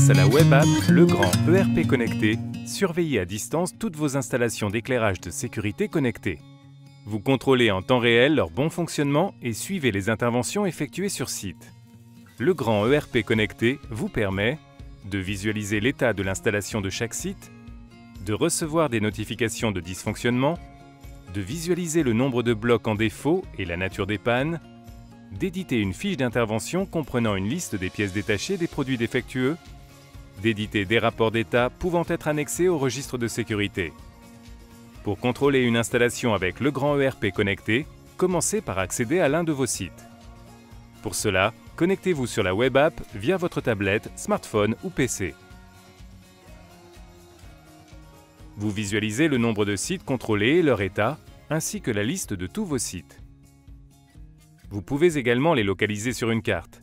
Grâce à la web app Legrand ERP Connecté, surveillez à distance toutes vos installations d'éclairage de sécurité connectées. Vous contrôlez en temps réel leur bon fonctionnement et suivez les interventions effectuées sur site. Legrand ERP Connecté vous permet de visualiser l'état de l'installation de chaque site, de recevoir des notifications de dysfonctionnement, de visualiser le nombre de blocs en défaut et la nature des pannes, d'éditer une fiche d'intervention comprenant une liste des pièces détachées des produits défectueux, d'éditer des rapports d'état pouvant être annexés au registre de sécurité. Pour contrôler une installation avec Legrand ERP Connecté, commencez par accéder à l'un de vos sites. Pour cela, connectez-vous sur la web app via votre tablette, smartphone ou PC. Vous visualisez le nombre de sites contrôlés et leur état, ainsi que la liste de tous vos sites. Vous pouvez également les localiser sur une carte.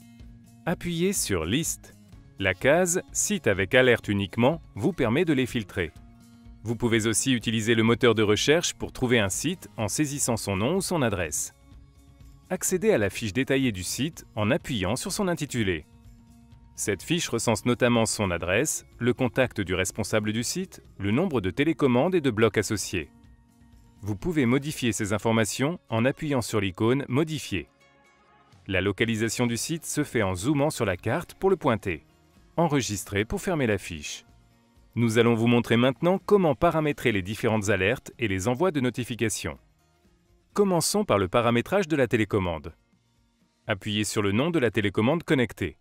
Appuyez sur Liste. La case « Site avec alerte uniquement » vous permet de les filtrer. Vous pouvez aussi utiliser le moteur de recherche pour trouver un site en saisissant son nom ou son adresse. Accédez à la fiche détaillée du site en appuyant sur son intitulé. Cette fiche recense notamment son adresse, le contact du responsable du site, le nombre de télécommandes et de blocs associés. Vous pouvez modifier ces informations en appuyant sur l'icône « Modifier ». La localisation du site se fait en zoomant sur la carte pour le pointer. Enregistrer pour fermer la fiche. Nous allons vous montrer maintenant comment paramétrer les différentes alertes et les envois de notifications. Commençons par le paramétrage de la télécommande. Appuyez sur le nom de la télécommande connectée.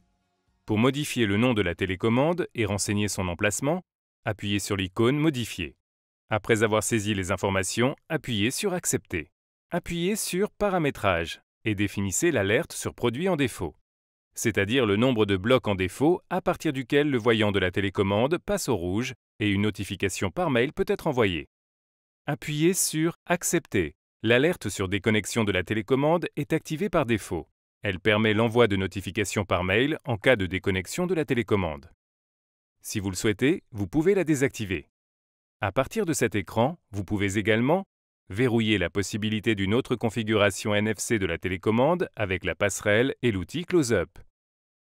Pour modifier le nom de la télécommande et renseigner son emplacement, appuyez sur l'icône « Modifier ». Après avoir saisi les informations, appuyez sur « Accepter ». Appuyez sur « Paramétrage » et définissez l'alerte sur produit en défaut, c'est-à-dire le nombre de blocs en défaut à partir duquel le voyant de la télécommande passe au rouge et une notification par mail peut être envoyée. Appuyez sur « Accepter ». L'alerte sur déconnexion de la télécommande est activée par défaut. Elle permet l'envoi de notifications par mail en cas de déconnexion de la télécommande. Si vous le souhaitez, vous pouvez la désactiver. À partir de cet écran, vous pouvez également verrouiller la possibilité d'une autre configuration NFC de la télécommande avec la passerelle et l'outil Close-up.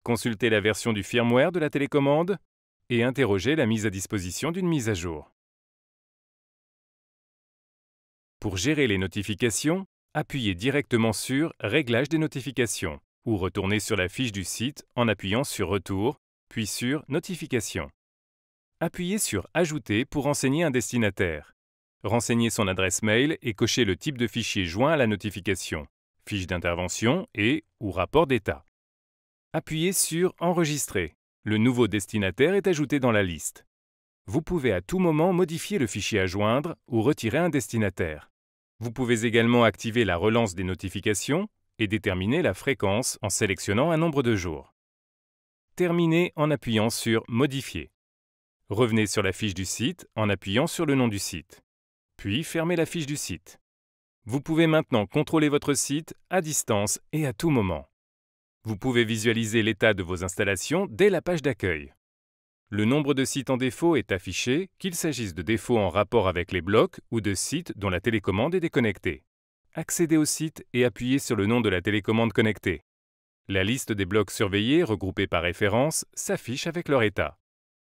Consulter la version du firmware de la télécommande et interroger la mise à disposition d'une mise à jour. Pour gérer les notifications, appuyez directement sur « Réglages des notifications » ou retournez sur la fiche du site en appuyant sur « Retour » puis sur « Notifications ». Appuyez sur « Ajouter » pour renseigner un destinataire. Renseignez son adresse mail et cochez le type de fichier joint à la notification, fiche d'intervention et ou rapport d'état. Appuyez sur « Enregistrer ». Le nouveau destinataire est ajouté dans la liste. Vous pouvez à tout moment modifier le fichier à joindre ou retirer un destinataire. Vous pouvez également activer la relance des notifications et déterminer la fréquence en sélectionnant un nombre de jours. Terminez en appuyant sur « Modifier ». Revenez sur la fiche du site en appuyant sur le nom du site. Puis fermez la fiche du site. Vous pouvez maintenant contrôler votre site à distance et à tout moment. Vous pouvez visualiser l'état de vos installations dès la page d'accueil. Le nombre de sites en défaut est affiché, qu'il s'agisse de défauts en rapport avec les blocs ou de sites dont la télécommande est déconnectée. Accédez au site et appuyez sur le nom de la télécommande connectée. La liste des blocs surveillés regroupés par référence s'affiche avec leur état.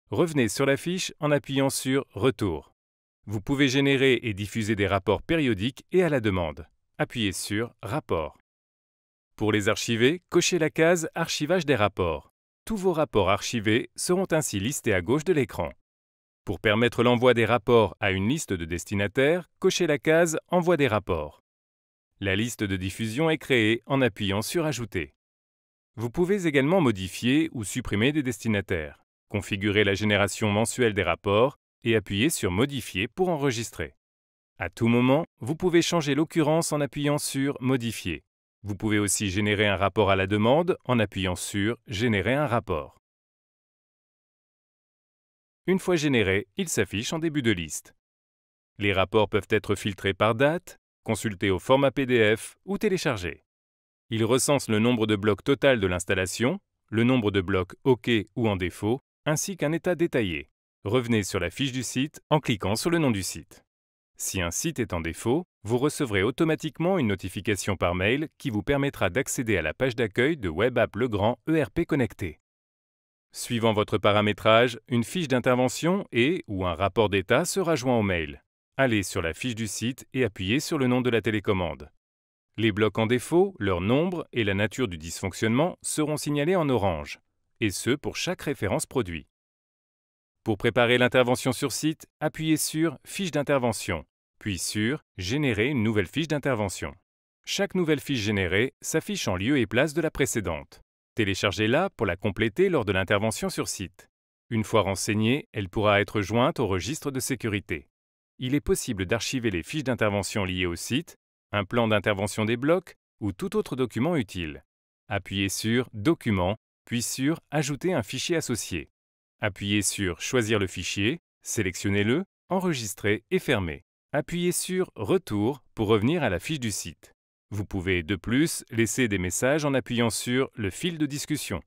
Revenez sur la fiche en appuyant sur « Retour ». Vous pouvez générer et diffuser des rapports périodiques et à la demande. Appuyez sur « Rapport ». Pour les archiver, cochez la case « Archivage des rapports ». Tous vos rapports archivés seront ainsi listés à gauche de l'écran. Pour permettre l'envoi des rapports à une liste de destinataires, cochez la case « Envoi des rapports ». La liste de diffusion est créée en appuyant sur « Ajouter ». Vous pouvez également modifier ou supprimer des destinataires, configurer la génération mensuelle des rapports et appuyer sur « Modifier » pour enregistrer. À tout moment, vous pouvez changer l'occurrence en appuyant sur « Modifier ». Vous pouvez aussi générer un rapport à la demande en appuyant sur « Générer un rapport ». Une fois généré, il s'affiche en début de liste. Les rapports peuvent être filtrés par date, consultés au format PDF ou téléchargés. Il recense le nombre de blocs total de l'installation, le nombre de blocs OK ou en défaut, ainsi qu'un état détaillé. Revenez sur la fiche du site en cliquant sur le nom du site. Si un site est en défaut, vous recevrez automatiquement une notification par mail qui vous permettra d'accéder à la page d'accueil de Web App Legrand ERP Connecté. Suivant votre paramétrage, une fiche d'intervention ou un rapport d'état sera joint au mail. Allez sur la fiche du site et appuyez sur le nom de la télécommande. Les blocs en défaut, leur nombre et la nature du dysfonctionnement seront signalés en orange, et ce pour chaque référence produit. Pour préparer l'intervention sur site, appuyez sur « Fiche d'intervention », puis sur « Générer une nouvelle fiche d'intervention ». Chaque nouvelle fiche générée s'affiche en lieu et place de la précédente. Téléchargez-la pour la compléter lors de l'intervention sur site. Une fois renseignée, elle pourra être jointe au registre de sécurité. Il est possible d'archiver les fiches d'intervention liées au site, un plan d'intervention des blocs ou tout autre document utile. Appuyez sur « Documents », puis sur « Ajouter un fichier associé ». Appuyez sur « Choisir le fichier », sélectionnez-le, enregistrez et fermez. Appuyez sur « Retour » pour revenir à la fiche du site. Vous pouvez de plus laisser des messages en appuyant sur le fil de discussion.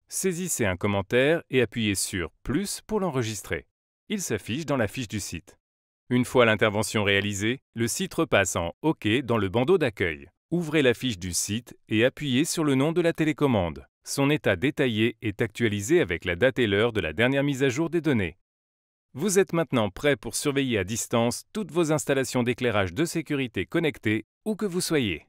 Saisissez un commentaire et appuyez sur « Plus » pour l'enregistrer. Il s'affiche dans la fiche du site. Une fois l'intervention réalisée, le site repasse en « OK » dans le bandeau d'accueil. Ouvrez la fiche du site et appuyez sur le nom de la télécommande. Son état détaillé est actualisé avec la date et l'heure de la dernière mise à jour des données. Vous êtes maintenant prêt pour surveiller à distance toutes vos installations d'éclairage de sécurité connectées où que vous soyez.